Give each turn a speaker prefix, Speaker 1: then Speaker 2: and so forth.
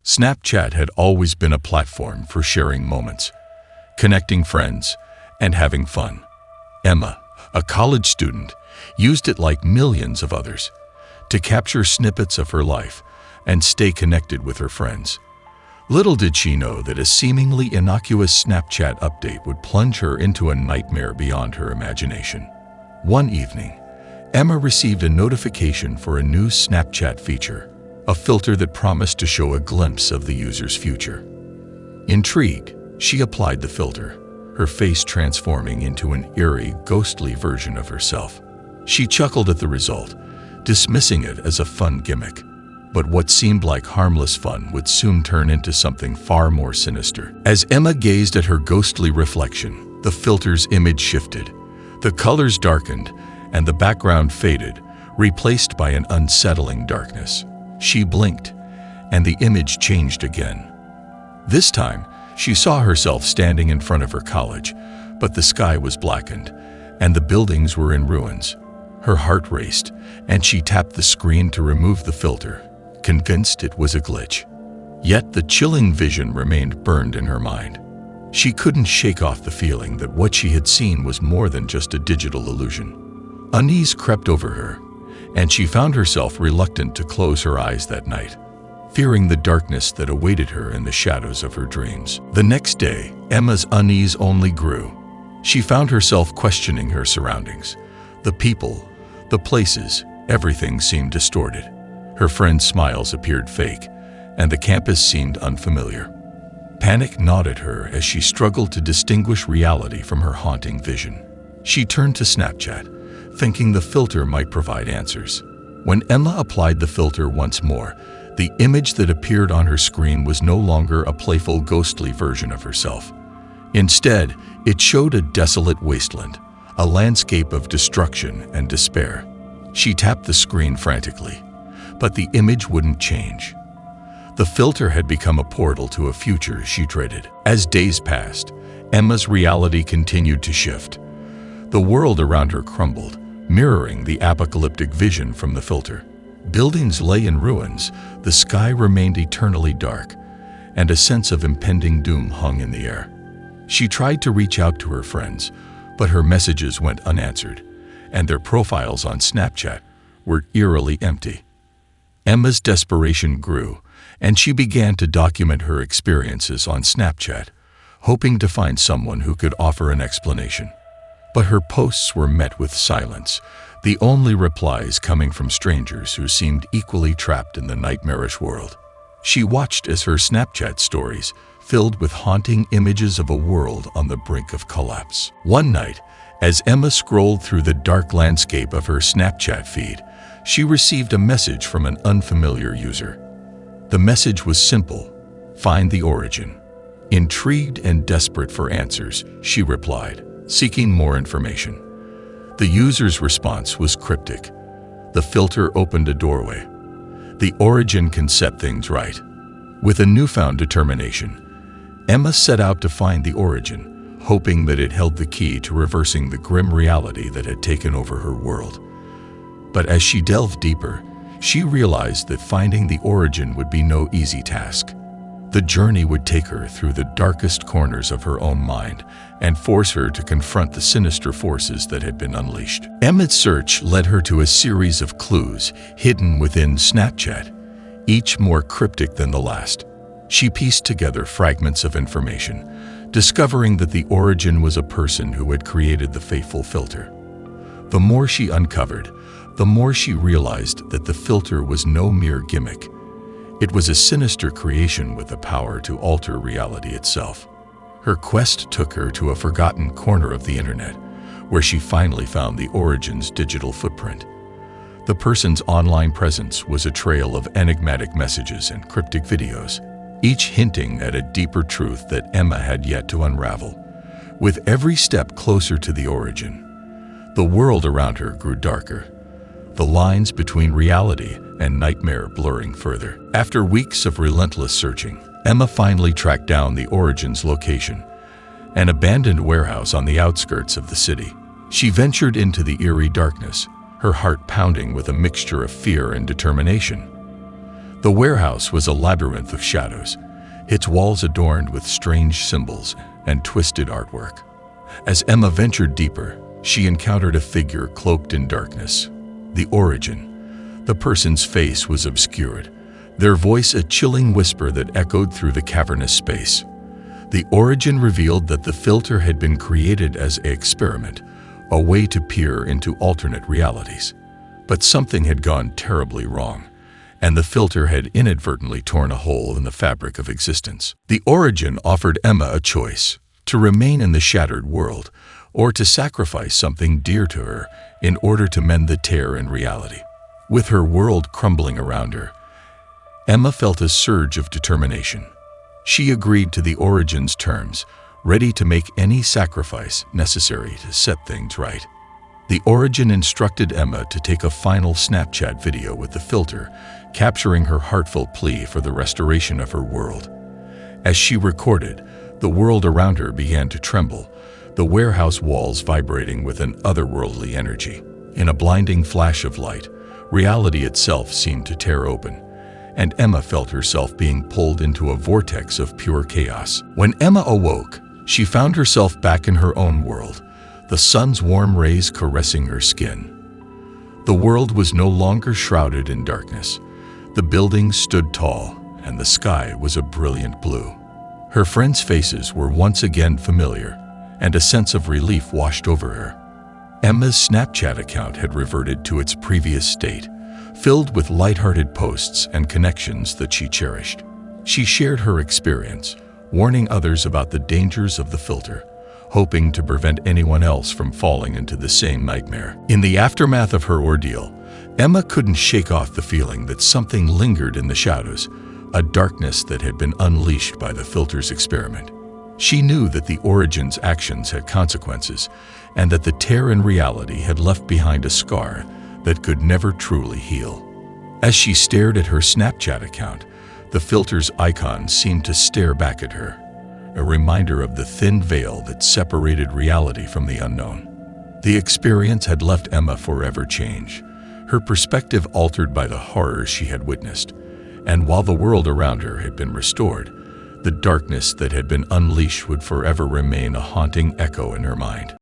Speaker 1: Snapchat had always been a platform for sharing moments, connecting friends, and having fun. Emma, a college student, used it like millions of others to capture snippets of her life and stay connected with her friends. Little did she know that a seemingly innocuous Snapchat update would plunge her into a nightmare beyond her imagination. One evening, Emma received a notification for a new Snapchat feature, a filter that promised to show a glimpse of the user's future. Intrigued, she applied the filter, her face transforming into an eerie, ghostly version of herself. She chuckled at the result, dismissing it as a fun gimmick. But what seemed like harmless fun would soon turn into something far more sinister. As Emma gazed at her ghostly reflection, the filter's image shifted. The colors darkened, and the background faded, replaced by an unsettling darkness. She blinked, and the image changed again. This time, she saw herself standing in front of her college, but the sky was blackened, and the buildings were in ruins. Her heart raced, and she tapped the screen to remove the filter, convinced it was a glitch. Yet the chilling vision remained burned in her mind. She couldn't shake off the feeling that what she had seen was more than just a digital illusion. Unease crept over her, and she found herself reluctant to close her eyes that night, fearing the darkness that awaited her in the shadows of her dreams. The next day, Emma's unease only grew. She found herself questioning her surroundings. The people, the places, everything seemed distorted. Her friends' smiles appeared fake, and the campus seemed unfamiliar. Panic gnawed at her as she struggled to distinguish reality from her haunting vision. She turned to Snapchat, thinking the filter might provide answers. When Emma applied the filter once more, the image that appeared on her screen was no longer a playful, ghostly version of herself. Instead, it showed a desolate wasteland, a landscape of destruction and despair. She tapped the screen frantically, but the image wouldn't change. The filter had become a portal to a future she dreaded. As days passed, Emma's reality continued to shift. The world around her crumbled, mirroring the apocalyptic vision from the filter. Buildings lay in ruins, the sky remained eternally dark, and a sense of impending doom hung in the air. She tried to reach out to her friends, but her messages went unanswered, and their profiles on Snapchat were eerily empty. Emma's desperation grew, and she began to document her experiences on Snapchat, hoping to find someone who could offer an explanation. But her posts were met with silence, the only replies coming from strangers who seemed equally trapped in the nightmarish world. She watched as her Snapchat stories filled with haunting images of a world on the brink of collapse. One night, as Emma scrolled through the dark landscape of her Snapchat feed, she received a message from an unfamiliar user. The message was simple: find the origin. Intrigued and desperate for answers, she replied, seeking more information. The user's response was cryptic. The filter opened a doorway. The origin can set things right. With a newfound determination, Emma set out to find the origin, hoping that it held the key to reversing the grim reality that had taken over her world. But as she delved deeper, she realized that finding the origin would be no easy task. The journey would take her through the darkest corners of her own mind and force her to confront the sinister forces that had been unleashed. Emma's search led her to a series of clues hidden within Snapchat, each more cryptic than the last. She pieced together fragments of information, discovering that the origin was a person who had created the fateful filter. The more she uncovered, the more she realized that the filter was no mere gimmick. It was a sinister creation with the power to alter reality itself. Her quest took her to a forgotten corner of the internet, where she finally found the origin's digital footprint. The person's online presence was a trail of enigmatic messages and cryptic videos, each hinting at a deeper truth that Emma had yet to unravel. With every step closer to the origin, the world around her grew darker, the lines between reality and nightmare blurring further. After weeks of relentless searching, Emma finally tracked down the origin's location, an abandoned warehouse on the outskirts of the city. She ventured into the eerie darkness, her heart pounding with a mixture of fear and determination. The warehouse was a labyrinth of shadows, its walls adorned with strange symbols and twisted artwork. As Emma ventured deeper, she encountered a figure cloaked in darkness. The origin. The person's face was obscured, their voice a chilling whisper that echoed through the cavernous space. The origin revealed that the filter had been created as an experiment, a way to peer into alternate realities. But something had gone terribly wrong, and the filter had inadvertently torn a hole in the fabric of existence. The origin offered Emma a choice: to remain in the shattered world, or to sacrifice something dear to her in order to mend the tear in reality. With her world crumbling around her, Emma felt a surge of determination. She agreed to the origin's terms, ready to make any sacrifice necessary to set things right. The origin instructed Emma to take a final Snapchat video with the filter, capturing her heartfelt plea for the restoration of her world. As she recorded, the world around her began to tremble, the warehouse walls vibrating with an otherworldly energy. In a blinding flash of light, reality itself seemed to tear open, and Emma felt herself being pulled into a vortex of pure chaos. When Emma awoke, she found herself back in her own world, the sun's warm rays caressing her skin. The world was no longer shrouded in darkness. The buildings stood tall, and the sky was a brilliant blue. Her friends' faces were once again familiar, and a sense of relief washed over her. Emma's Snapchat account had reverted to its previous state, filled with lighthearted posts and connections that she cherished. She shared her experience, warning others about the dangers of the filter, hoping to prevent anyone else from falling into the same nightmare. In the aftermath of her ordeal, Emma couldn't shake off the feeling that something lingered in the shadows, a darkness that had been unleashed by the filter's experiment. She knew that the origin's actions had consequences, and that the tear in reality had left behind a scar that could never truly heal. As she stared at her Snapchat account, the filter's icon seemed to stare back at her, a reminder of the thin veil that separated reality from the unknown. The experience had left Emma forever changed, her perspective altered by the horrors she had witnessed, and while the world around her had been restored, the darkness that had been unleashed would forever remain a haunting echo in her mind.